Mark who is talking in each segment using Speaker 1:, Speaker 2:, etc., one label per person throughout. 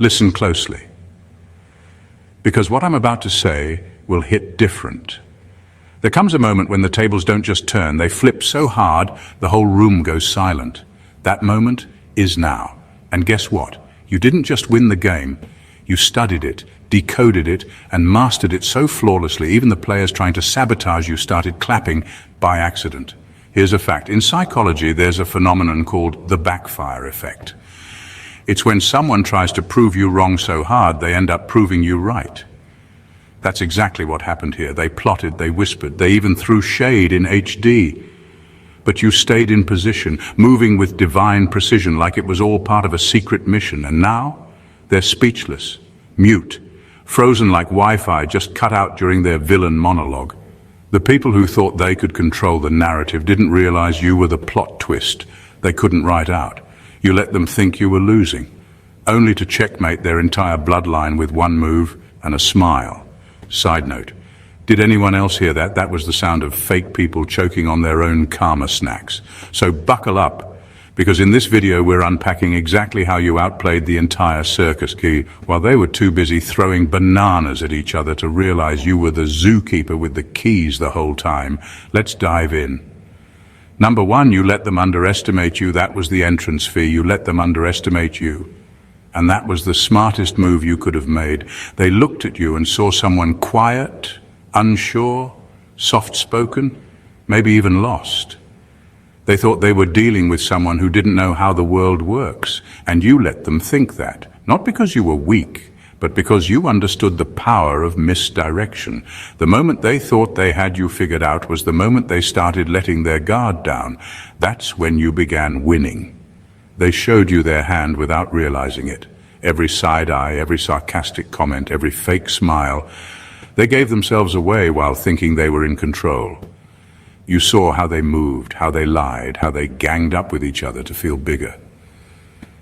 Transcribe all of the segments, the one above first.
Speaker 1: Listen closely, because what I'm about to say will hit different. There comes a moment when the tables don't just turn, they flip so hard the whole room goes silent. That moment is now. And guess what? You didn't just win the game, you studied it, decoded it, and mastered it so flawlessly, even the players trying to sabotage you started clapping by accident. Here's a fact. In psychology, there's a phenomenon called the backfire effect. It's when someone tries to prove you wrong so hard, they end up proving you right. That's exactly what happened here. They plotted, they whispered, they even threw shade in HD. But you stayed in position, moving with divine precision like it was all part of a secret mission. And now, they're speechless, mute, frozen like Wi-Fi just cut out during their villain monologue. The people who thought they could control the narrative didn't realize you were the plot twist they couldn't write out. You let them think you were losing, only to checkmate their entire bloodline with one move and a smile. Side note, did anyone else hear that? That was the sound of fake people choking on their own karma snacks. So buckle up, because in this video we're unpacking exactly how you outplayed the entire circus key while they were too busy throwing bananas at each other to realize you were the zookeeper with the keys the whole time. Let's dive in. Number one, you let them underestimate you. That was the entrance fee. You let them underestimate you. And that was the smartest move you could have made. They looked at you and saw someone quiet, unsure, soft-spoken, maybe even lost. They thought they were dealing with someone who didn't know how the world works, and you let them think that, not because you were weak, but because you understood the power of misdirection. The moment they thought they had you figured out was the moment they started letting their guard down. That's when you began winning. They showed you their hand without realizing it. Every side eye, every sarcastic comment, every fake smile. They gave themselves away while thinking they were in control. You saw how they moved, how they lied, how they ganged up with each other to feel bigger.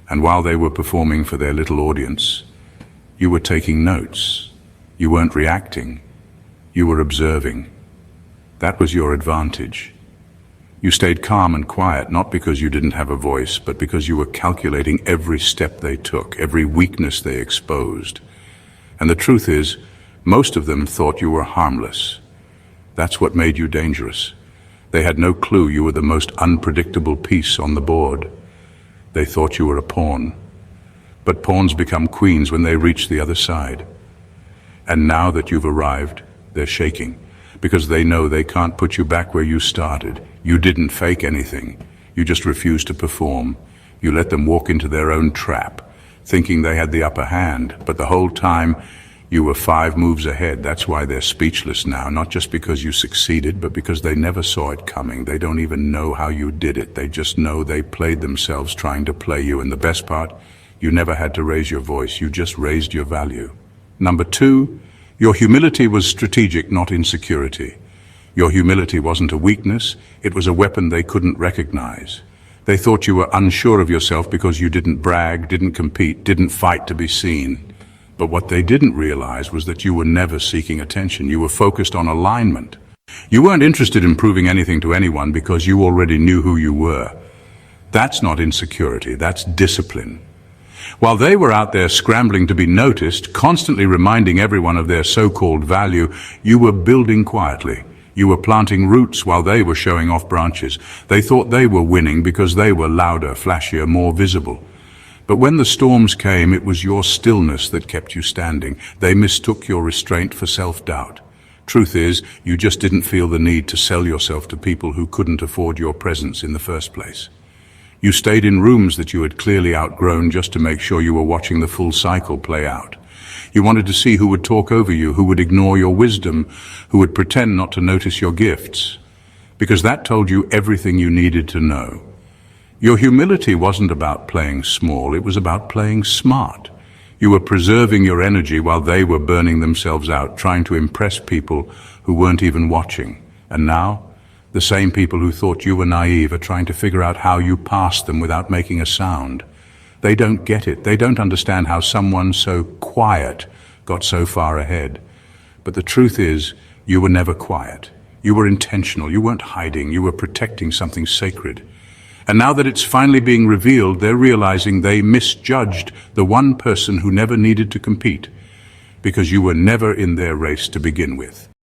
Speaker 1: And while they were performing for their little audience, you were taking notes. You weren't reacting. You were observing. That was your advantage. You stayed calm and quiet, not because you didn't have a voice, but because you were calculating every step they took, every weakness they exposed. And the truth is, most of them thought you were harmless. That's what made you dangerous. They had no clue you were the most unpredictable piece on the board. They thought you were a pawn. But pawns become queens when they reach the other side. And now that you've arrived, they're shaking, because they know they can't put you back where you started. You didn't fake anything. You just refused to perform. You let them walk into their own trap, thinking they had the upper hand. But the whole time, you were 5 moves ahead. That's why they're speechless now, not just because you succeeded, but because they never saw it coming. They don't even know how you did it. They just know they played themselves trying to play you. And the best part, you never had to raise your voice. You just raised your value. Number 2, your humility was strategic, not insecurity. Your humility wasn't a weakness. It was a weapon they couldn't recognize. They thought you were unsure of yourself because you didn't brag, didn't compete, didn't fight to be seen. But what they didn't realize was that you were never seeking attention. You were focused on alignment. You weren't interested in proving anything to anyone because you already knew who you were. That's not insecurity, that's discipline. While they were out there scrambling to be noticed, constantly reminding everyone of their so-called value, you were building quietly. You were planting roots while they were showing off branches. They thought they were winning because they were louder, flashier, more visible. But when the storms came, it was your stillness that kept you standing. They mistook your restraint for self-doubt. Truth is, you just didn't feel the need to sell yourself to people who couldn't afford your presence in the first place. You stayed in rooms that you had clearly outgrown just to make sure you were watching the full cycle play out. You wanted to see who would talk over you, who would ignore your wisdom, who would pretend not to notice your gifts, because that told you everything you needed to know. Your humility wasn't about playing small, it was about playing smart. You were preserving your energy while they were burning themselves out, trying to impress people who weren't even watching. And now, the same people who thought you were naive are trying to figure out how you passed them without making a sound. They don't get it. They don't understand how someone so quiet got so far ahead. But the truth is, you were never quiet. You were intentional. You weren't hiding. You were protecting something sacred. And now that it's finally being revealed, they're realizing they misjudged the one person who never needed to compete, because you were never in their race to begin with.